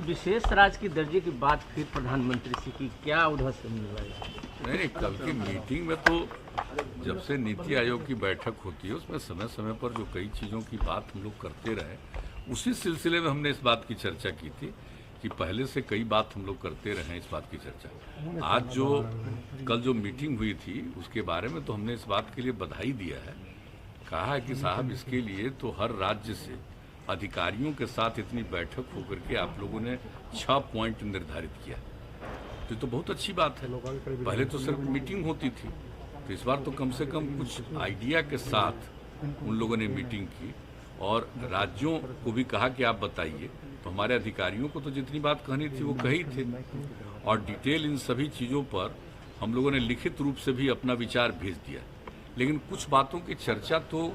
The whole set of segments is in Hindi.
विशेष राज्य की दर्जे की बात फिर प्रधानमंत्री से की, क्या उधर से मिल रहा है? नहीं, कल की मीटिंग में तो जब से नीति आयोग की बैठक होती है उसमें समय समय पर जो कई चीज़ों की बात हम लोग करते रहे, उसी सिलसिले में हमने इस बात की चर्चा की थी कि पहले से कई बात हम लोग करते रहे इस बात की चर्चा। आज जो कल जो मीटिंग हुई थी उसके बारे में तो हमने इस बात के लिए बधाई दिया है, कहा है कि साहब इसके लिए तो हर राज्य से अधिकारियों के साथ इतनी बैठक होकर के आप लोगों ने 6 पॉइंट निर्धारित किया, तो बहुत अच्छी बात है। पहले तो सिर्फ मीटिंग होती थी, तो इस बार तो कम से कम कुछ आइडिया के साथ उन लोगों ने मीटिंग की और राज्यों को भी कहा कि आप बताइए। तो हमारे अधिकारियों को तो जितनी बात कहनी थी वो कही थी और डिटेल इन सभी चीज़ों पर हम लोगों ने लिखित रूप से भी अपना विचार भेज दिया। लेकिन कुछ बातों की चर्चा तो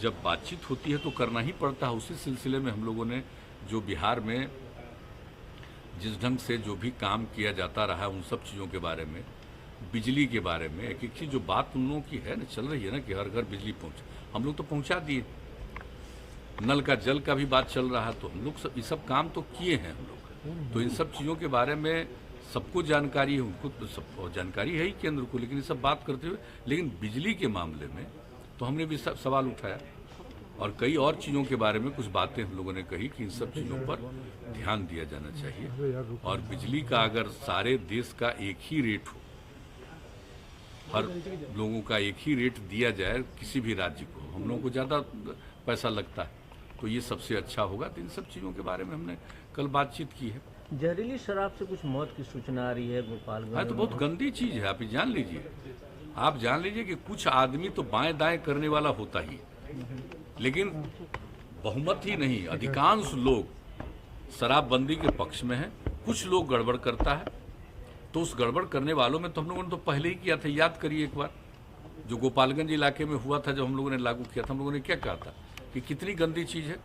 जब बातचीत होती है तो करना ही पड़ता है। उसी सिलसिले में हम लोगों ने जो बिहार में जिस ढंग से जो भी काम किया जाता रहा उन सब चीज़ों के बारे में, बिजली के बारे में, एक एक चीज़ जो बात उन लोगों की है ना चल रही है ना कि हर घर बिजली पहुँचे, हम लोग तो पहुँचा दिए। नल का जल का भी बात चल रहा है, तो हम लोग ये सब काम तो किए हैं हम लोग। तो इन सब चीज़ों के बारे में सबको जानकारी है, उनको तो सब जानकारी है ही केंद्र को, लेकिन ये सब बात करते हुए लेकिन बिजली के मामले में तो हमने भी सवाल उठाया और कई और चीज़ों के बारे में कुछ बातें हम लोगों ने कही कि इन सब चीज़ों पर ध्यान दिया जाना चाहिए और बिजली का अगर सारे देश का एक ही रेट हो, हर लोगों का एक ही रेट दिया जाए किसी भी राज्य को, हम लोगों को ज़्यादा पैसा लगता है तो ये सबसे अच्छा होगा। तो इन सब चीज़ों के बारे में हमने कल बातचीत की है। जहरीली शराब से कुछ मौत की सूचना आ रही है गोपालगंज। हाँ, तो बहुत गंदी चीज़ है, आप जान लीजिए। आप जान लीजिए कि कुछ आदमी तो बाएं दाएं करने वाला होता ही, लेकिन बहुमत ही नहीं, अधिकांश लोग शराबबंदी के पक्ष में हैं। कुछ लोग गड़बड़ करता है, तो उस गड़बड़ करने वालों में तो हम लोगों ने तो पहले ही किया था। याद करिए एक बार जो गोपालगंज इलाके में हुआ था, जब हम लोगों ने लागू किया था, हम लोगों ने क्या कहा था कि कितनी गंदी चीज़ है।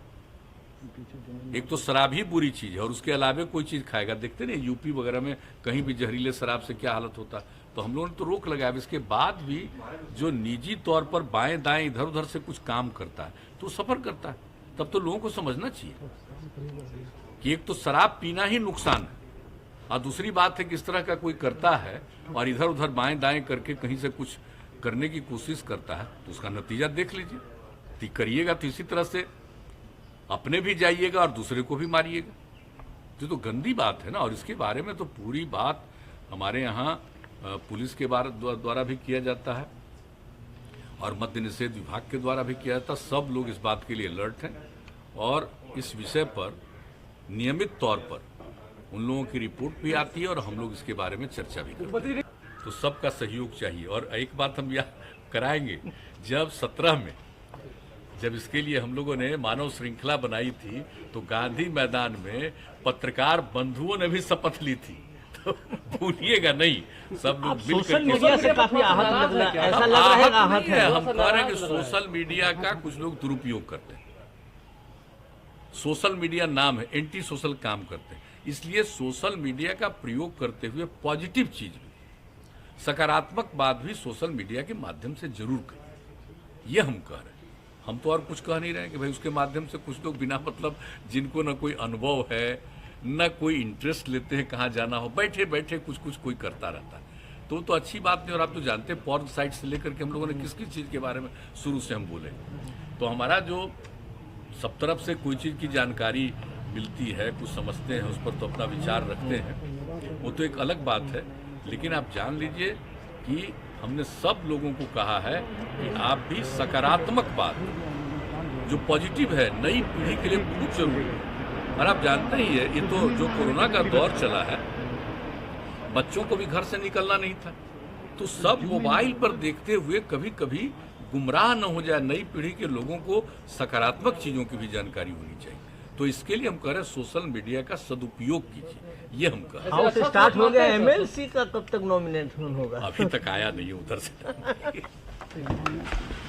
एक तो शराब ही बुरी चीज़ है और उसके अलावे कोई चीज़ खाएगा, देखते नहीं यूपी वगैरह में कहीं भी जहरीले शराब से क्या हालत होता है। तो हम लोगों ने तो रोक लगाया। इसके बाद भी जो निजी तौर पर बाएं दाएं इधर उधर से कुछ काम करता है तो सफ़र करता है, तब तो लोगों को समझना चाहिए कि एक तो शराब पीना ही नुकसान है और दूसरी बात है कि इस तरह का कोई करता है और इधर उधर बाएं दाएं करके कहीं से कुछ करने की कोशिश करता है तो उसका नतीजा देख लीजिए। करिएगा तो इसी तरह से अपने भी जाइएगा और दूसरे को भी मारिएगा, जो तो गंदी बात है ना। और इसके बारे में तो पूरी बात हमारे यहाँ पुलिस के द्वारा भी किया जाता है और मद्य निषेध विभाग के द्वारा भी किया जाता है। सब लोग इस बात के लिए अलर्ट हैं और इस विषय पर नियमित तौर पर उन लोगों की रिपोर्ट भी आती है और हम लोग इसके बारे में चर्चा भी करते हैं। तो सबका सहयोग चाहिए। और एक बात हम याद कराएंगे, जब 17 में जब इसके लिए हम लोगों ने मानव श्रृंखला बनाई थी तो गांधी मैदान में पत्रकार बंधुओं ने भी शपथ ली थी, तो भूलिएगा नहीं। सब लोग सोशल मीडिया से काफी आहत लग रहा है, ऐसा लग रहा है आहत है। हम कह रहे हैं कि सोशल मीडिया का कुछ लोग दुरुपयोग करते हैं। सोशल मीडिया नाम है, एंटी सोशल काम करते हैं, इसलिए सोशल मीडिया का प्रयोग करते हुए पॉजिटिव चीज भी, सकारात्मक बात भी सोशल मीडिया के माध्यम से जरूर करें। ये हम कह रहे हैं। हम तो और कुछ कह नहीं रहे कि भाई उसके माध्यम से कुछ लोग बिना मतलब जिनको न कोई अनुभव है न कोई इंटरेस्ट लेते हैं कहाँ जाना हो, बैठे बैठे कुछ कुछ कोई करता रहता है, तो अच्छी बात नहीं। और आप तो जानते हैं पॉर्न साइट से लेकर के हम लोगों ने किस किस चीज़ के बारे में शुरू से हम बोले। तो हमारा जो सब तरफ से कोई चीज़ की जानकारी मिलती है, कुछ समझते हैं, उस पर तो अपना विचार रखते हैं, वो तो एक अलग बात है। लेकिन आप जान लीजिए कि हमने सब लोगों को कहा है कि आप भी सकारात्मक बात जो पॉजिटिव है नई पीढ़ी के लिए बहुत जरूरी है। और आप जानते ही है, ये तो जो कोरोना का दौर चला है, बच्चों को भी घर से निकलना नहीं था, तो सब मोबाइल पर देखते हुए कभी कभी गुमराह न हो जाए। नई पीढ़ी के लोगों को सकारात्मक चीज़ों की भी जानकारी होनी चाहिए। तो इसके लिए हम कह रहे हैं सोशल मीडिया का सदुपयोग कीजिए, ये हम कह रहे हैं। हाउस स्टार्ट हो गया, एमएलसी का कब तक नॉमिनेशन होगा? अभी तक आया नहीं है उधर से।